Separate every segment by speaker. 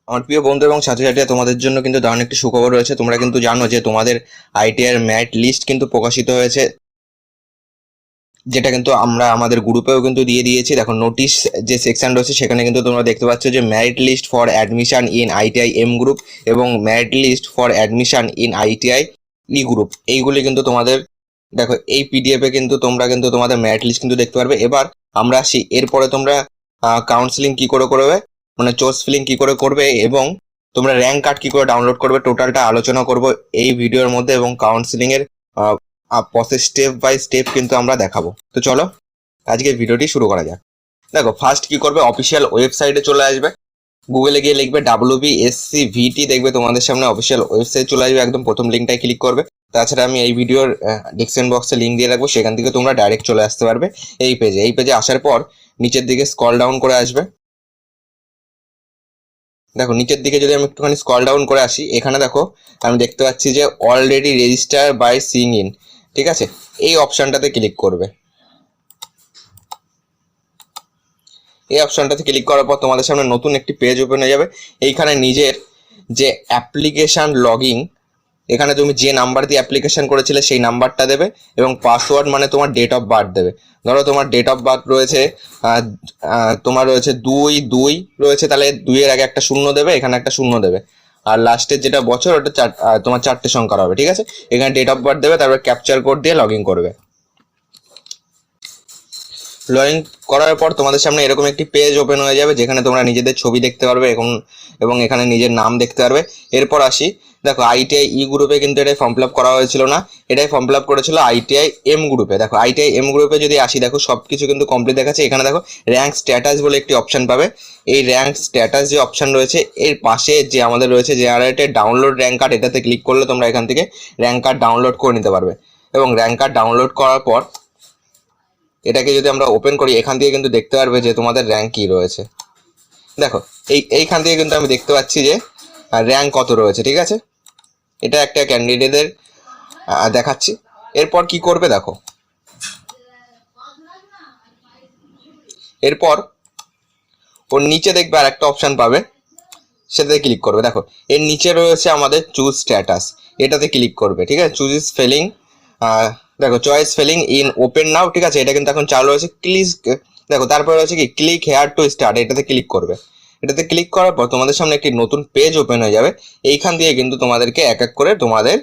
Speaker 1: আমার প্রিয় বন্ধু এবং ছাত্রছাত্রীরা, তোমাদের জন্য কিন্তু দারুণ একটি সুখবর রয়েছে। তোমরা কিন্তু জানো যে তোমাদের আইটিআই এর মেরিট লিস্ট কিন্তু প্রকাশিত হয়েছে, যেটা কিন্তু আমরা আমাদের গ্রুপেও কিন্তু দিয়ে দিয়েছি। দেখো, নোটিশ যে সেকশন রয়েছে সেখানে কিন্তু তোমরা দেখতে পাচ্ছ যে merit list for admission in ITI M group এবং merit list for admission in ITI E group, এইগুলি কিন্তু তোমাদের দেখো এই পিডিএফ এ কিন্তু তোমরা কিন্তু তোমাদের মেরিট লিস্ট কিন্তু দেখতে পারবে। এবার আমরা আসি, এরপরে তোমরা কাউন্সিলিং কি করে করবে, মানে চয়েস ফিলিং কি করে করবে এবং তোমরা র্যাঙ্ক কার্ড কি করে ডাউনলোড করবে, টোটালটা আলোচনা করব এই ভিডিওর মধ্যে এবং কাউন্সিলিং এর প্রসেস স্টেপ বাই স্টেপ কিন্তু আমরা দেখাবো। তো চলো আজকের ভিডিওটি শুরু করা যাক। দেখো, ফার্স্ট কি করবে, অফিসিয়াল ওয়েবসাইটে চলে আসবে, গুগলে গিয়ে লিখবে WBSCVT, দেখবে তোমাদের সামনে অফিসিয়াল ওয়েবসাইট চলে আসবে, একদম প্রথম লিঙ্কটায় ক্লিক করবে। তাছাড়া আমি এই ভিডিওর ডিসক্রিপশন বক্সে লিঙ্ক দিয়ে রাখবো, সেখান থেকে তোমরা ডাইরেক্ট চলে আসতে পারবে এই পেজে। এই পেজে আসার পর নিচের দিকে স্ক্রল ডাউন করে আসবে। দেখো, নিচের দিকে যদি আমি একটুখানি স্ক্রল ডাউন করে আসি, এখানে দেখো আমি দেখতে পাচ্ছি যে already register by seeing in, ঠিক আছে, এই অপশনটাতে ক্লিক করবে। এই অপশনটাতে ক্লিক করার পর তোমাদের সামনে নতুন একটি পেজ ওপেন হয়ে যাবে। এইখানে নিজের যে অ্যাপ্লিকেশন লগইন, এখানে তুমি যে নাম্বার দিয়ে অ্যাপ্লিকেশন করেছিলে সেই নাম্বারটা দেবে এবং পাসওয়ার্ড মানে তোমার ডেট অফ বার্থ দেবে। ধরো তোমার ডেট অফ বার্থ রয়েছে তোমার রয়েছে 2/2 রয়েছে, তাহলে 2-এর আগে একটা 0 দেবে, এখানে একটা 0 দেবে, আর লাস্টের যেটা বছর ওটা তোমার 4টে সংখ্যা হবে, ঠিক আছে। এখানে ডেট অফ বার্থ দেবে, তারপর ক্যাপচার কোড দিয়ে লগ ইন করবে। লগ ইন করার পর তোমাদের সামনে এরকম একটি পেজ ওপেন হয়ে যাবে, যেখানে তোমরা নিজেদের ছবি দেখতে পারবে এবং এখানে নিজের নাম দেখতে পারবে। এরপর আসি, দেখো আইটিআই ই গ্রুপে কিন্তু এটাই ফর্ম ফিল আপ করা হয়েছিল না, এটাই ফর্ম ফিল আপ করেছিল আইটিআই এম গ্রুপে। দেখো আইটিআই এম গ্রুপে যদি আসি, দেখো সব কিছু কিন্তু কমপ্লিট দেখাচ্ছে। এখানে দেখো র্যাঙ্ক স্ট্যাটাস বলে একটি অপশন পাবে। এই র্যাঙ্ক স্ট্যাটাস যে অপশন রয়েছে, এর পাশে যে আমাদের রয়েছে জেনারেটেড ডাউনলোড র্যাঙ্ক কার্ড, এটাতে ক্লিক করলে তোমরা এখান থেকে র্যাঙ্ক কার্ড ডাউনলোড করে নিতে পারবে। এবং র্যাঙ্ক কার্ড ডাউনলোড করার পর এটাকে যদি আমরা ওপেন করি, এখান থেকে কিন্তু দেখতে পারবে যে তোমাদের র্যাঙ্ক কি রয়েছে। দেখো এইখান থেকে কিন্তু আমি দেখতে পাচ্ছি যে র্যাঙ্ক কত রয়েছে, ঠিক আছে। এটা একটা ক্যান্ডিডেটদের দেখাচ্ছি। এরপর কি করবে, দেখো এরপর ওর নিচে দেখবে আর একটা অপশন পাবে, সেটাতে ক্লিক করবে। দেখো এর নিচে রয়েছে আমাদের চুজ স্ট্যাটাস, এটাতে ক্লিক করবে, ঠিক আছে। চুজ ফেলিং, দেখো চয়েস ফেলিং ইন ওপেন নাও, ঠিক আছে, এটা কিন্তু এখন চালু হয়েছে। দেখো তারপরে রয়েছে কি ক্লিক হেয়ার টু স্টার্ট, এটাতে ক্লিক করবে। এটাতে ক্লিক করার পর তোমাদের সামনে একটি নতুন পেজ ওপেন হয়ে যাবে। এইখান দিয়ে কিন্তু তোমাদেরকে এক এক করে তোমাদের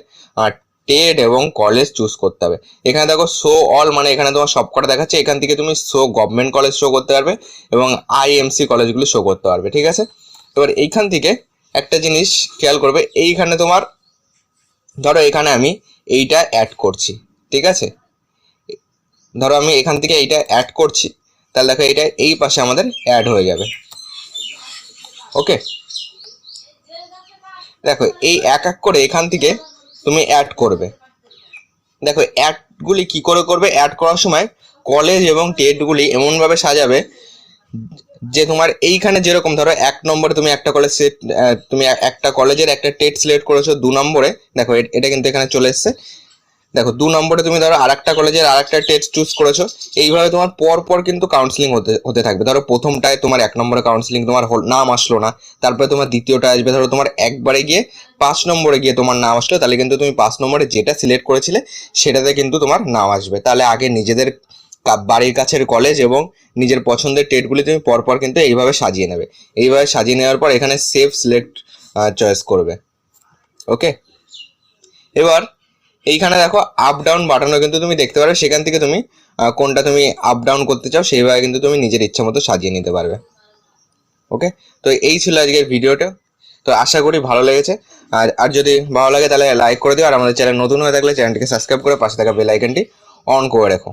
Speaker 1: টেড এবং কলেজ চুজ করতে হবে। এখানে দেখো শো অল, মানে এখানে তোমার সবকটা দেখাচ্ছে। এখান থেকে তুমি শো গভর্নমেন্ট কলেজ শো করতে পারবে এবং IMC কলেজগুলো শো করতে পারবে, ঠিক আছে। এবার এইখান থেকে একটা জিনিস খেয়াল করবে, এইখানে তোমার ধরো এখানে আমি এইটা অ্যাড করছি, ঠিক আছে। ধরো আমি এখান থেকে এইটা অ্যাড করছি, তাহলে দেখো এইটা এই পাশে আমাদের অ্যাড হয়ে যাবে। ওকে, দেখো এই এক এক করে এখান থেকে তুমি অ্যাড করবে। দেখো অ্যাডগুলি কি করে করবে, অ্যাড করার সময় কলেজ এবং টেটগুলি এমনভাবে সাজাবে যে তোমার এইখানে যেরকম ধরো 1 নম্বরে তুমি একটা কলেজ তুমি একটা কলেজের একটা টেট সিলেক্ট করেছো, 2 নম্বরে দেখো এটা কিন্তু এখানে চলে এসছে। দেখো 2 নম্বরে তুমি ধরো আরেকটা কলেজের আরেকটা টেস্ট চুজ করেছো। এইভাবে তোমার পর পর কিন্তু কাউন্সিলিং হতে থাকবে। ধরো প্রথমটায় তোমার 1 নম্বরে কাউন্সিলিং, তোমার নাম আসলো না, তারপরে তোমার দ্বিতীয়টা আসবে, ধরো তোমার একবারে গিয়ে 5 নম্বরে গিয়ে তোমার নাম আসলো, তাহলে কিন্তু তুমি 5 নম্বরে যেটা সিলেক্ট করেছিলে সেটাতে কিন্তু তোমার নাম আসবে। তাহলে আগে নিজেদের বাড়ির কাছের কলেজ এবং নিজের পছন্দের টেটগুলি তুমি পরপর কিন্তু এইভাবে সাজিয়ে নেবে। এইভাবে সাজিয়ে নেওয়ার পর এখানে সেভ সিলেক্ট চয়েস করবে। ওকে, এবার এইখানে দেখো আপ ডাউন বাটনও কিন্তু তুমি দেখতে পারবে, সেখান থেকে তুমি কোনটা তুমি আপ ডাউন করতে চাও সেইভাবে কিন্তু তুমি নিজের ইচ্ছা মতো সাজিয়ে নিতে পারবে। ওকে, তো এই ছিল আজকের ভিডিওটা। তো আশা করি ভালো লেগেছে। আর যদি ভালো লাগে তাহলে লাইক করে দিও, আর আমাদের চ্যানেল নতুন হয়ে থাকলে চ্যানেলটিকে সাবস্ক্রাইব করে পাশে থাকা বেল আইকনটি অন করে রাখো।